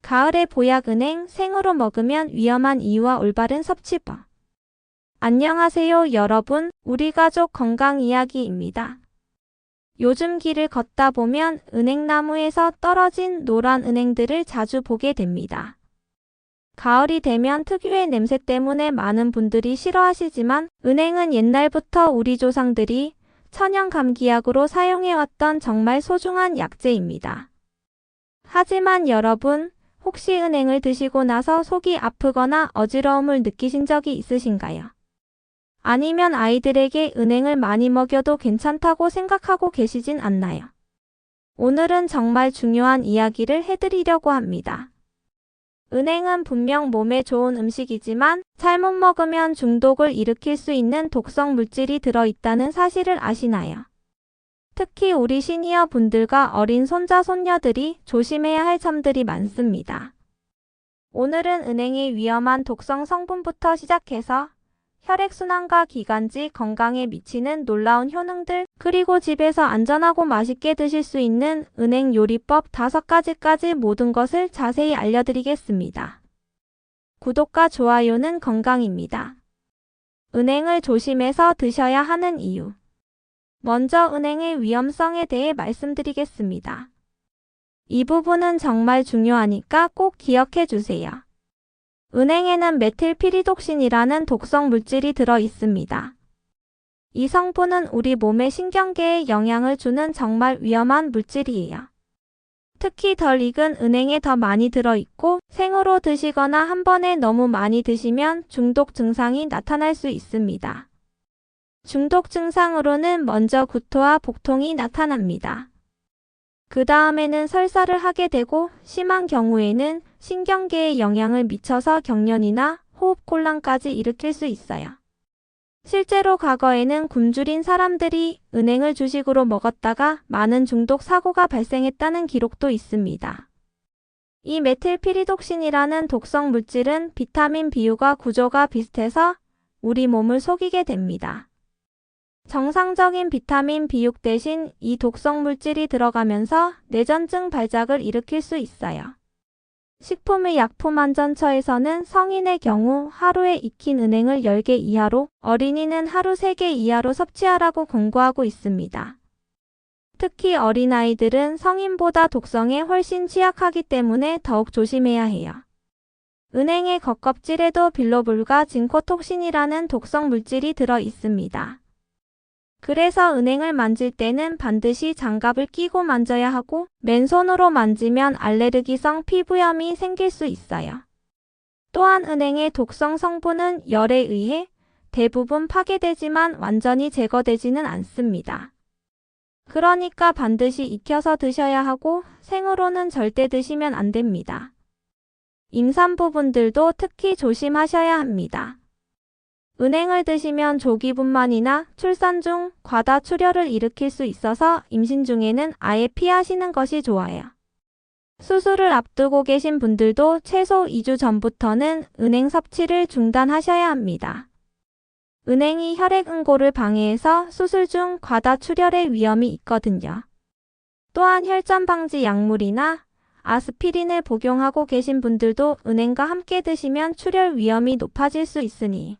가을의 보약은행 생으로 먹으면 위험한 이유와 올바른 섭취법. 안녕하세요 여러분, 우리 가족 건강 이야기입니다. 요즘 길을 걷다 보면 은행나무에서 떨어진 노란 은행들을 자주 보게 됩니다. 가을이 되면 특유의 냄새 때문에 많은 분들이 싫어하시지만 은행은 옛날부터 우리 조상들이 천연 감기약으로 사용해왔던 정말 소중한 약재입니다. 하지만 여러분, 혹시 은행을 드시고 나서 속이 아프거나 어지러움을 느끼신 적이 있으신가요? 아니면 아이들에게 은행을 많이 먹여도 괜찮다고 생각하고 계시진 않나요? 오늘은 정말 중요한 이야기를 해드리려고 합니다. 은행은 분명 몸에 좋은 음식이지만 잘못 먹으면 중독을 일으킬 수 있는 독성 물질이 들어있다는 사실을 아시나요? 특히 우리 시니어 분들과 어린 손자, 손녀들이 조심해야 할 점들이 많습니다. 오늘은 은행의 위험한 독성 성분부터 시작해서 혈액순환과 기관지 건강에 미치는 놀라운 효능들, 그리고 집에서 안전하고 맛있게 드실 수 있는 은행 요리법 5가지까지 모든 것을 자세히 알려드리겠습니다. 구독과 좋아요는 건강입니다. 은행을 조심해서 드셔야 하는 이유. 먼저 은행의 위험성에 대해 말씀드리겠습니다. 이 부분은 정말 중요하니까 꼭 기억해 주세요. 은행에는 메틸피리독신이라는 독성 물질이 들어 있습니다. 이 성분은 우리 몸의 신경계에 영향을 주는 정말 위험한 물질이에요. 특히 덜 익은 은행에 더 많이 들어있고 생으로 드시거나 한 번에 너무 많이 드시면 중독 증상이 나타날 수 있습니다. 중독 증상으로는 먼저 구토와 복통이 나타납니다. 그 다음에는 설사를 하게 되고 심한 경우에는 신경계에 영향을 미쳐서 경련이나 호흡곤란까지 일으킬 수 있어요. 실제로 과거에는 굶주린 사람들이 은행을 주식으로 먹었다가 많은 중독 사고가 발생했다는 기록도 있습니다. 이 메틸피리독신이라는 독성 물질은 비타민 B유가 구조가 비슷해서 우리 몸을 속이게 됩니다. 정상적인 비타민 B6 대신 이 독성 물질이 들어가면서 뇌전증 발작을 일으킬 수 있어요. 식품의약품안전처에서는 성인의 경우 하루에 익힌 은행을 10개 이하로, 어린이는 하루 3개 이하로 섭취하라고 권고하고 있습니다. 특히 어린아이들은 성인보다 독성에 훨씬 취약하기 때문에 더욱 조심해야 해요. 은행의 겉껍질에도 빌로불과 징코톡신이라는 독성 물질이 들어 있습니다. 그래서 은행을 만질 때는 반드시 장갑을 끼고 만져야 하고 맨손으로 만지면 알레르기성 피부염이 생길 수 있어요. 또한 은행의 독성 성분은 열에 의해 대부분 파괴되지만 완전히 제거되지는 않습니다. 그러니까 반드시 익혀서 드셔야 하고 생으로는 절대 드시면 안 됩니다. 임산부분들도 특히 조심하셔야 합니다. 은행을 드시면 조기분만이나 출산 중 과다 출혈을 일으킬 수 있어서 임신 중에는 아예 피하시는 것이 좋아요. 수술을 앞두고 계신 분들도 최소 2주 전부터는 은행 섭취를 중단하셔야 합니다. 은행이 혈액 응고를 방해해서 수술 중 과다 출혈의 위험이 있거든요. 또한 혈전 방지 약물이나 아스피린을 복용하고 계신 분들도 은행과 함께 드시면 출혈 위험이 높아질 수 있으니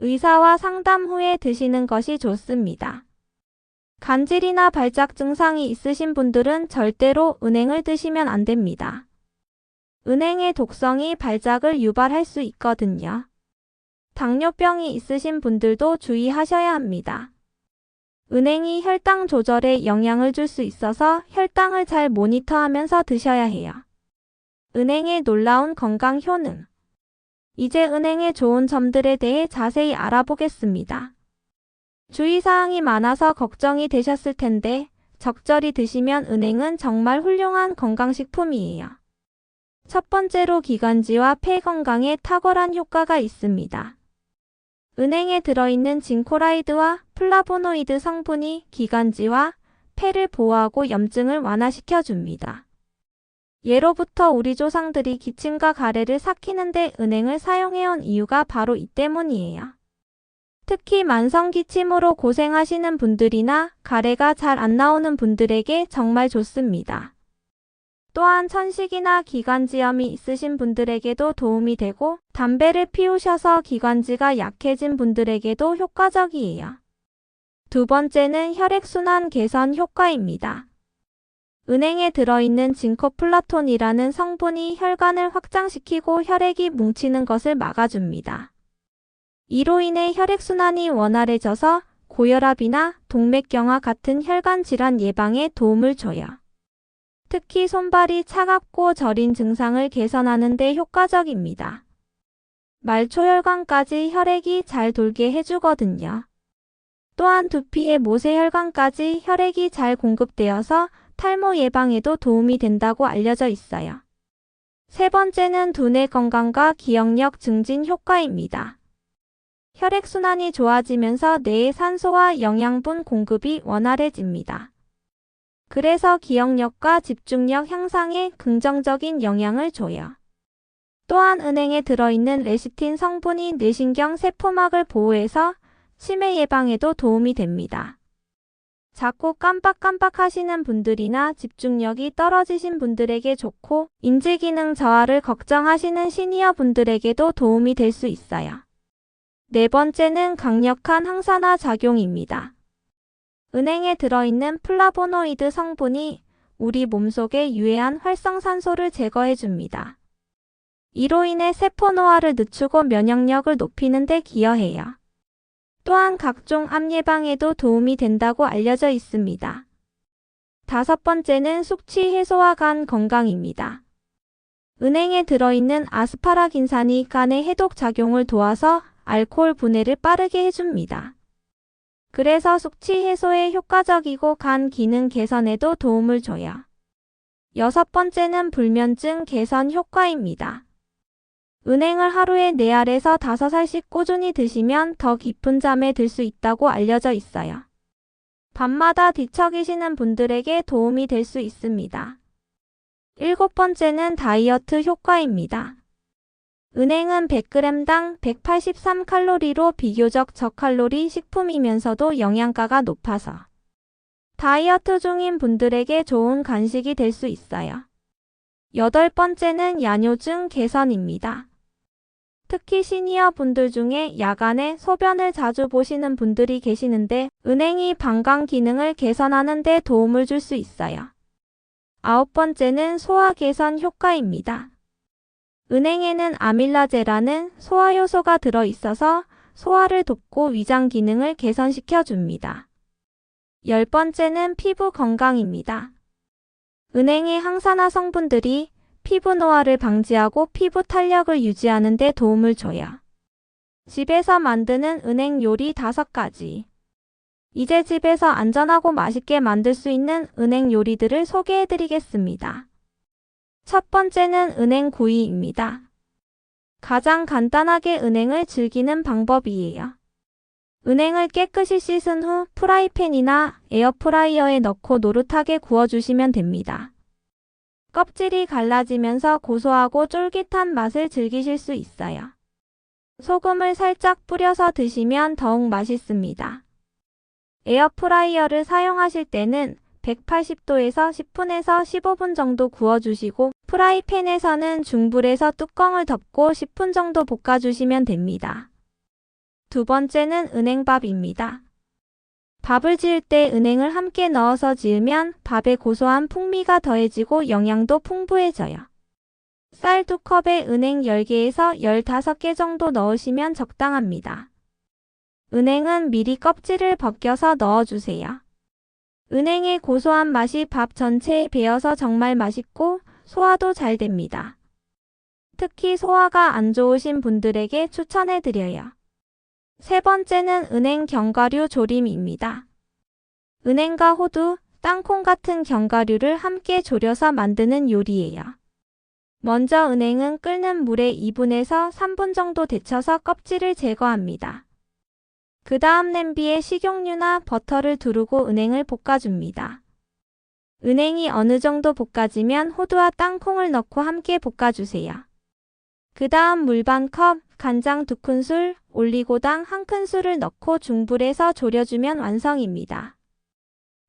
의사와 상담 후에 드시는 것이 좋습니다. 간질이나 발작 증상이 있으신 분들은 절대로 은행을 드시면 안 됩니다. 은행의 독성이 발작을 유발할 수 있거든요. 당뇨병이 있으신 분들도 주의하셔야 합니다. 은행이 혈당 조절에 영향을 줄 수 있어서 혈당을 잘 모니터하면서 드셔야 해요. 은행의 놀라운 건강 효능. 이제 은행의 좋은 점들에 대해 자세히 알아보겠습니다. 주의사항이 많아서 걱정이 되셨을 텐데 적절히 드시면 은행은 정말 훌륭한 건강식품이에요. 첫 번째로 기관지와 폐 건강에 탁월한 효과가 있습니다. 은행에 들어있는 징코라이드와 플라보노이드 성분이 기관지와 폐를 보호하고 염증을 완화시켜줍니다. 예로부터 우리 조상들이 기침과 가래를 삭히는데 은행을 사용해온 이유가 바로 이 때문이에요. 특히 만성기침으로 고생하시는 분들이나 가래가 잘 안 나오는 분들에게 정말 좋습니다. 또한 천식이나 기관지염이 있으신 분들에게도 도움이 되고 담배를 피우셔서 기관지가 약해진 분들에게도 효과적이에요. 두 번째는 혈액순환 개선 효과입니다. 은행에 들어있는 징코플라톤이라는 성분이 혈관을 확장시키고 혈액이 뭉치는 것을 막아줍니다. 이로 인해 혈액순환이 원활해져서 고혈압이나 동맥경화 같은 혈관 질환 예방에 도움을 줘요. 특히 손발이 차갑고 저린 증상을 개선하는 데 효과적입니다. 말초혈관까지 혈액이 잘 돌게 해주거든요. 또한 두피의 모세혈관까지 혈액이 잘 공급되어서 탈모 예방에도 도움이 된다고 알려져 있어요. 세 번째는 두뇌 건강과 기억력 증진 효과입니다. 혈액순환이 좋아지면서 뇌의 산소와 영양분 공급이 원활해집니다. 그래서 기억력과 집중력 향상에 긍정적인 영향을 줘요. 또한 은행에 들어있는 레시틴 성분이 뇌신경 세포막을 보호해서 치매 예방에도 도움이 됩니다. 자꾸 깜빡깜빡 하시는 분들이나 집중력이 떨어지신 분들에게 좋고 인지기능 저하를 걱정하시는 시니어 분들에게도 도움이 될 수 있어요. 네 번째는 강력한 항산화 작용입니다. 은행에 들어있는 플라보노이드 성분이 우리 몸속에 유해한 활성산소를 제거해줍니다. 이로 인해 세포 노화를 늦추고 면역력을 높이는 데 기여해요. 또한 각종 암 예방에도 도움이 된다고 알려져 있습니다. 다섯 번째는 숙취 해소와 간 건강입니다. 은행에 들어있는 아스파라긴산이 간의 해독 작용을 도와서 알코올 분해를 빠르게 해줍니다. 그래서 숙취 해소에 효과적이고 간 기능 개선에도 도움을 줘요. 여섯 번째는 불면증 개선 효과입니다. 은행을 하루에 4알에서 5알씩 꾸준히 드시면 더 깊은 잠에 들 수 있다고 알려져 있어요. 밤마다 뒤척이시는 분들에게 도움이 될 수 있습니다. 일곱 번째는 다이어트 효과입니다. 은행은 100g당 183칼로리로 비교적 저칼로리 식품이면서도 영양가가 높아서 다이어트 중인 분들에게 좋은 간식이 될 수 있어요. 여덟 번째는 야뇨증 개선입니다. 특히 시니어 분들 중에 야간에 소변을 자주 보시는 분들이 계시는데 은행이 방광 기능을 개선하는 데 도움을 줄 수 있어요. 아홉 번째는 소화 개선 효과입니다. 은행에는 아밀라제라는 소화 효소가 들어있어서 소화를 돕고 위장 기능을 개선시켜 줍니다. 열 번째는 피부 건강입니다. 은행의 항산화 성분들이 피부 노화를 방지하고 피부 탄력을 유지하는 데 도움을 줘요. 집에서 만드는 은행 요리 5가지. 이제 집에서 안전하고 맛있게 만들 수 있는 은행 요리들을 소개해 드리겠습니다. 첫 번째는 은행 구이입니다. 가장 간단하게 은행을 즐기는 방법이에요. 은행을 깨끗이 씻은 후 프라이팬이나 에어프라이어에 넣고 노릇하게 구워주시면 됩니다. 껍질이 갈라지면서 고소하고 쫄깃한 맛을 즐기실 수 있어요. 소금을 살짝 뿌려서 드시면 더욱 맛있습니다. 에어프라이어를 사용하실 때는 180도에서 10분에서 15분 정도 구워주시고 프라이팬에서는 중불에서 뚜껑을 덮고 10분 정도 볶아주시면 됩니다. 두 번째는 은행밥입니다. 밥을 지을 때 은행을 함께 넣어서 지으면 밥의 고소한 풍미가 더해지고 영양도 풍부해져요. 쌀 2컵에 은행 10개에서 15개 정도 넣으시면 적당합니다. 은행은 미리 껍질을 벗겨서 넣어주세요. 은행의 고소한 맛이 밥 전체에 배어서 정말 맛있고 소화도 잘 됩니다. 특히 소화가 안 좋으신 분들에게 추천해드려요. 세 번째는 은행 견과류 조림입니다. 은행과 호두, 땅콩 같은 견과류를 함께 졸여서 만드는 요리예요. 먼저 은행은 끓는 물에 2분에서 3분 정도 데쳐서 껍질을 제거합니다. 그 다음 냄비에 식용유나 버터를 두르고 은행을 볶아줍니다. 은행이 어느 정도 볶아지면 호두와 땅콩을 넣고 함께 볶아주세요. 그 다음 물 반 컵, 간장 2큰술, 올리고당 1큰술을 넣고 중불에서 졸여주면 완성입니다.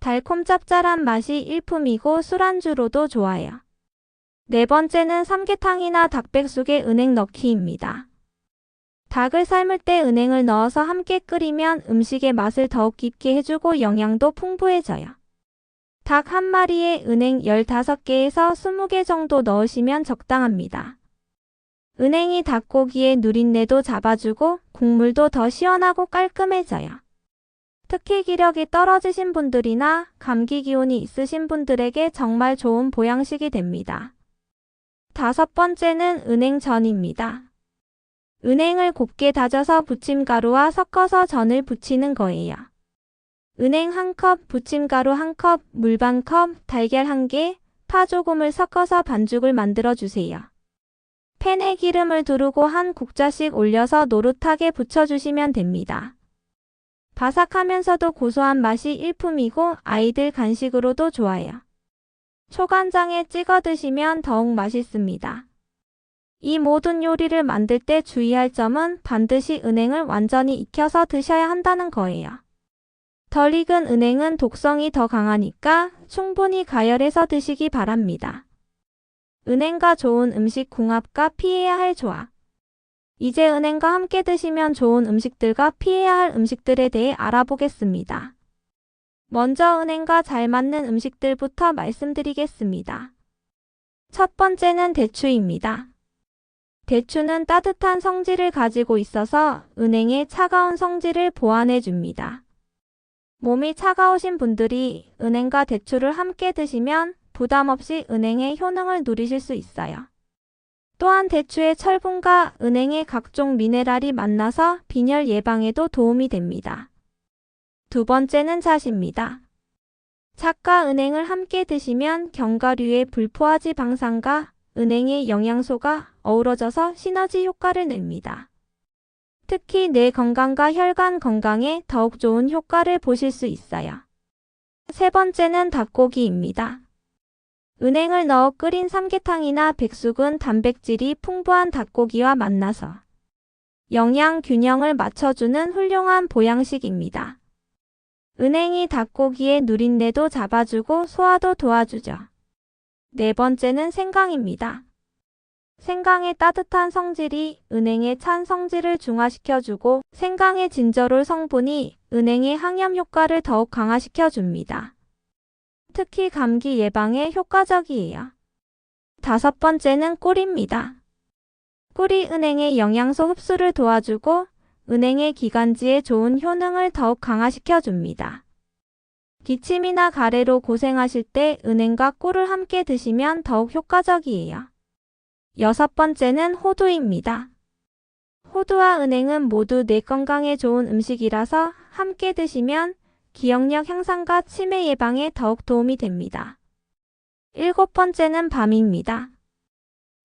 달콤 짭짤한 맛이 일품이고 술안주로도 좋아요. 네 번째는 삼계탕이나 닭백숙에 은행 넣기입니다. 닭을 삶을 때 은행을 넣어서 함께 끓이면 음식의 맛을 더욱 깊게 해주고 영양도 풍부해져요. 닭 한 마리에 은행 15개에서 20개 정도 넣으시면 적당합니다. 은행이 닭고기의 누린내도 잡아주고 국물도 더 시원하고 깔끔해져요. 특히 기력이 떨어지신 분들이나 감기 기운이 있으신 분들에게 정말 좋은 보양식이 됩니다. 다섯 번째는 은행전입니다. 은행을 곱게 다져서 부침가루와 섞어서 전을 부치는 거예요. 은행 1컵, 부침가루 1컵, 물 반컵, 달걀 1개, 파 조금을 섞어서 반죽을 만들어 주세요. 팬에 기름을 두르고 한 국자씩 올려서 노릇하게 부쳐주시면 됩니다. 바삭하면서도 고소한 맛이 일품이고 아이들 간식으로도 좋아요. 초간장에 찍어 드시면 더욱 맛있습니다. 이 모든 요리를 만들 때 주의할 점은 반드시 은행을 완전히 익혀서 드셔야 한다는 거예요. 덜 익은 은행은 독성이 더 강하니까 충분히 가열해서 드시기 바랍니다. 은행과 좋은 음식 궁합과 피해야 할 조합. 이제 은행과 함께 드시면 좋은 음식들과 피해야 할 음식들에 대해 알아보겠습니다. 먼저 은행과 잘 맞는 음식들부터 말씀드리겠습니다. 첫 번째는 대추입니다. 대추는 따뜻한 성질을 가지고 있어서 은행의 차가운 성질을 보완해 줍니다. 몸이 차가우신 분들이 은행과 대추를 함께 드시면 부담 없이 은행의 효능을 누리실 수 있어요. 또한 대추의 철분과 은행의 각종 미네랄이 만나서 빈혈 예방에도 도움이 됩니다. 두 번째는 잣입니다. 잣과 은행을 함께 드시면 견과류의 불포화지 방산과 은행의 영양소가 어우러져서 시너지 효과를 냅니다. 특히 뇌 건강과 혈관 건강에 더욱 좋은 효과를 보실 수 있어요. 세 번째는 닭고기입니다. 은행을 넣어 끓인 삼계탕이나 백숙은 단백질이 풍부한 닭고기와 만나서 영양 균형을 맞춰주는 훌륭한 보양식입니다. 은행이 닭고기의 누린내도 잡아주고 소화도 도와주죠. 네 번째는 생강입니다. 생강의 따뜻한 성질이 은행의 찬 성질을 중화시켜주고 생강의 진저롤 성분이 은행의 항염 효과를 더욱 강화시켜줍니다. 특히 감기 예방에 효과적이에요. 다섯 번째는 꿀입니다. 꿀이 은행의 영양소 흡수를 도와주고 은행의 기관지에 좋은 효능을 더욱 강화시켜줍니다. 기침이나 가래로 고생하실 때 은행과 꿀을 함께 드시면 더욱 효과적이에요. 여섯 번째는 호두입니다. 호두와 은행은 모두 뇌 건강에 좋은 음식이라서 함께 드시면 기억력 향상과 치매 예방에 더욱 도움이 됩니다. 일곱 번째는 밤입니다.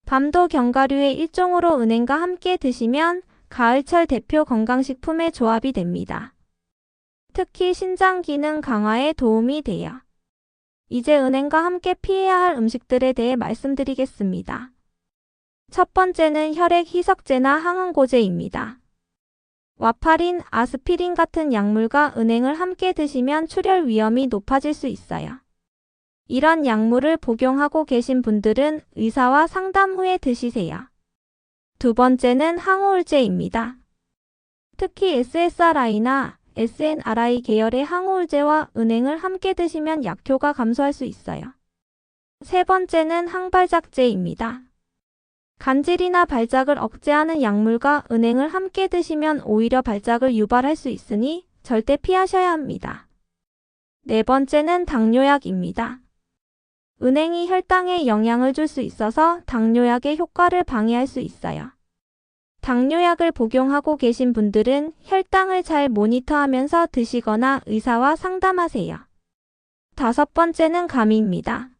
밤도 견과류의 일종으로 은행과 함께 드시면 가을철 대표 건강식품의 조합이 됩니다. 특히 신장 기능 강화에 도움이 돼요. 이제 은행과 함께 피해야 할 음식들에 대해 말씀드리겠습니다. 첫 번째는 혈액 희석제나 항응고제입니다. 와파린, 아스피린 같은 약물과 은행을 함께 드시면 출혈 위험이 높아질 수 있어요. 이런 약물을 복용하고 계신 분들은 의사와 상담 후에 드시세요. 두 번째는 항우울제입니다. 특히 SSRI나 SNRI 계열의 항우울제와 은행을 함께 드시면 약효가 감소할 수 있어요. 세 번째는 항발작제입니다. 간질이나 발작을 억제하는 약물과 은행을 함께 드시면 오히려 발작을 유발할 수 있으니 절대 피하셔야 합니다. 네 번째는 당뇨약입니다. 은행이 혈당에 영향을 줄 수 있어서 당뇨약의 효과를 방해할 수 있어요. 당뇨약을 복용하고 계신 분들은 혈당을 잘 모니터하면서 드시거나 의사와 상담하세요. 다섯 번째는 감입니다.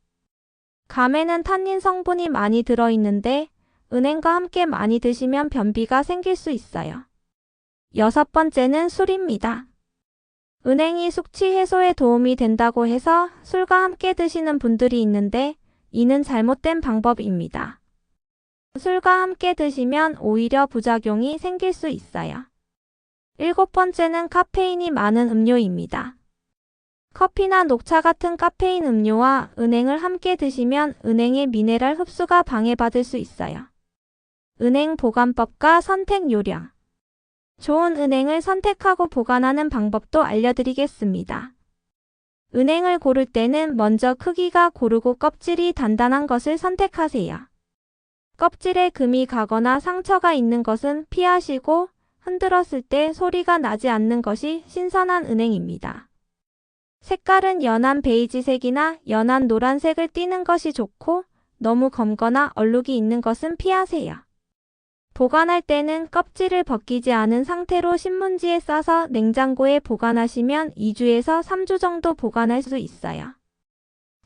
감에는 탄닌 성분이 많이 들어있는데 은행과 함께 많이 드시면 변비가 생길 수 있어요. 여섯 번째는 술입니다. 은행이 숙취 해소에 도움이 된다고 해서 술과 함께 드시는 분들이 있는데 이는 잘못된 방법입니다. 술과 함께 드시면 오히려 부작용이 생길 수 있어요. 일곱 번째는 카페인이 많은 음료입니다. 커피나 녹차 같은 카페인 음료와 은행을 함께 드시면 은행의 미네랄 흡수가 방해받을 수 있어요. 은행 보관법과 선택 요령. 좋은 은행을 선택하고 보관하는 방법도 알려드리겠습니다. 은행을 고를 때는 먼저 크기가 고르고 껍질이 단단한 것을 선택하세요. 껍질에 금이 가거나 상처가 있는 것은 피하시고 흔들었을 때 소리가 나지 않는 것이 신선한 은행입니다. 색깔은 연한 베이지색이나 연한 노란색을 띠는 것이 좋고 너무 검거나 얼룩이 있는 것은 피하세요. 보관할 때는 껍질을 벗기지 않은 상태로 신문지에 싸서 냉장고에 보관하시면 2주에서 3주 정도 보관할 수 있어요.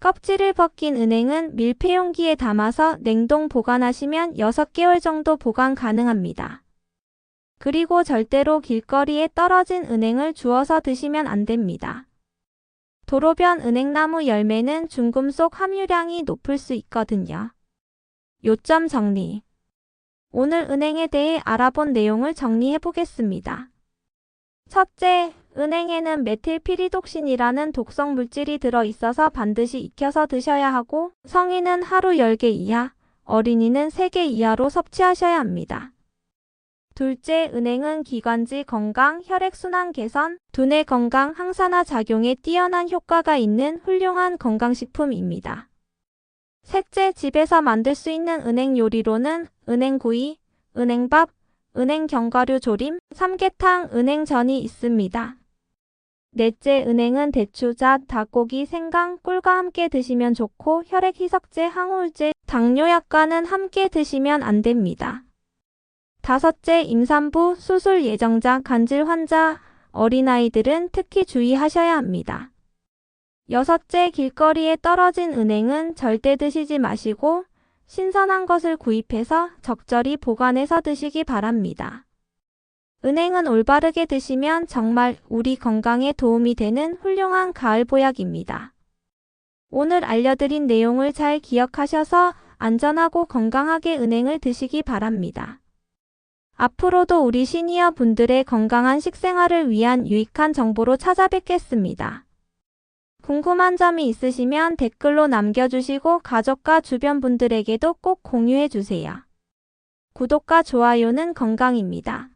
껍질을 벗긴 은행은 밀폐용기에 담아서 냉동 보관하시면 6개월 정도 보관 가능합니다. 그리고 절대로 길거리에 떨어진 은행을 주워서 드시면 안 됩니다. 도로변 은행나무 열매는 중금속 함유량이 높을 수 있거든요. 요점 정리. 오늘 은행에 대해 알아본 내용을 정리해 보겠습니다. 첫째, 은행에는 메틸피리독신이라는 독성 물질이 들어있어서 반드시 익혀서 드셔야 하고 성인은 하루 10개 이하, 어린이는 3개 이하로 섭취하셔야 합니다. 둘째, 은행은 기관지 건강, 혈액순환 개선, 두뇌 건강, 항산화 작용에 뛰어난 효과가 있는 훌륭한 건강식품입니다. 셋째, 집에서 만들 수 있는 은행 요리로는 은행구이, 은행밥, 은행견과류 조림, 삼계탕, 은행전이 있습니다. 넷째, 은행은 대추잣, 닭고기, 생강, 꿀과 함께 드시면 좋고 혈액 희석제, 항우울제, 당뇨약과는 함께 드시면 안 됩니다. 다섯째, 임산부, 수술 예정자, 간질 환자, 어린아이들은 특히 주의하셔야 합니다. 여섯째, 길거리에 떨어진 은행은 절대 드시지 마시고 신선한 것을 구입해서 적절히 보관해서 드시기 바랍니다. 은행은 올바르게 드시면 정말 우리 건강에 도움이 되는 훌륭한 가을 보약입니다. 오늘 알려드린 내용을 잘 기억하셔서 안전하고 건강하게 은행을 드시기 바랍니다. 앞으로도 우리 시니어 분들의 건강한 식생활을 위한 유익한 정보로 찾아뵙겠습니다. 궁금한 점이 있으시면 댓글로 남겨주시고 가족과 주변 분들에게도 꼭 공유해 주세요. 구독과 좋아요는 건강입니다.